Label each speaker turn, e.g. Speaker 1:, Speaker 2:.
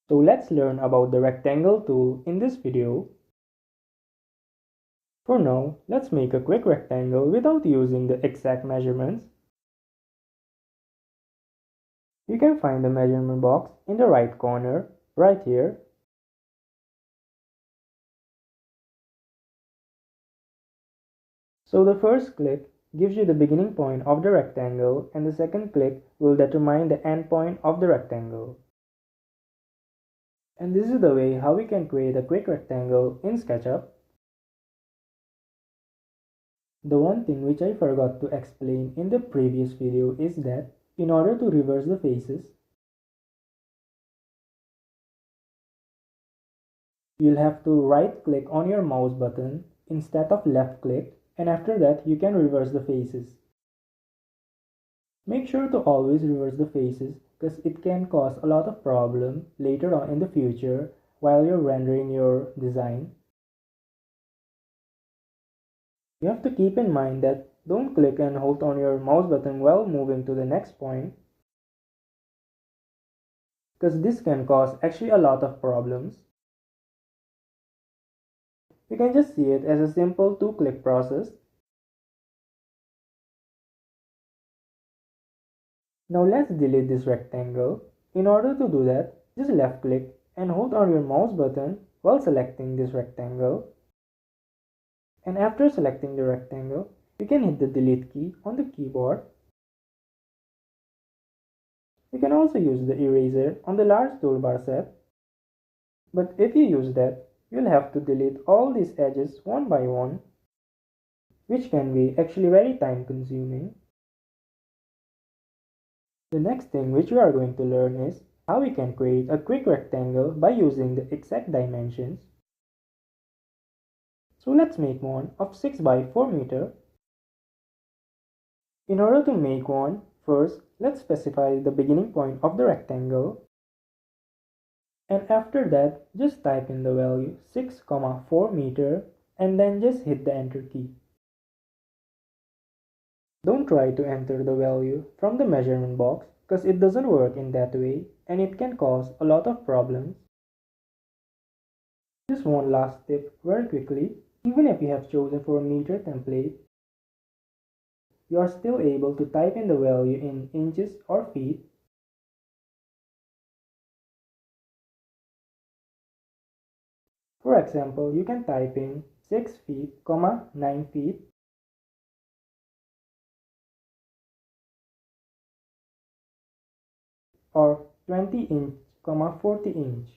Speaker 1: So let's learn about the rectangle tool in this video. For now, let's make a quick rectangle without using the exact measurements. You can find the measurement box in the right corner, right here. So the first click gives you the beginning point of the rectangle, and the second click will determine the end point of the rectangle. And this is the way how we can create a quick rectangle in SketchUp. The one thing which I forgot to explain in the previous video is that in order to reverse the faces, you'll have to right click on your mouse button instead of left click, and after that you can reverse the faces. Make sure to always reverse the faces because it can cause a lot of problem later on in the future while you're rendering your design. You have to keep in mind that don't click and hold on your mouse button while moving to the next point, because this can cause actually a lot of problems. You can just see it as a simple 2-click process. Now let's delete this rectangle. In order to do that, just left click and hold on your mouse button while selecting this rectangle. And after selecting the rectangle, you can hit the delete key on the keyboard. You can also use the eraser on the large toolbar set. But if you use that, you'll have to delete all these edges one by one, which can be actually very time consuming. The next thing which we are going to learn is how we can create a quick rectangle by using the exact dimensions. So let's make one of 6 by 4 meter. In order to make one, first let's specify the beginning point of the rectangle. And after that, just type in the value 6,4 meter and then just hit the enter key. Don't try to enter the value from the measurement box because it doesn't work in that way and it can cause a lot of problems. Just one last tip very quickly. Even if you have chosen for a meter template, you are still able to type in the value in inches or feet. For example, you can type in 6 feet, 9 feet, or 20 inch, 40 inch.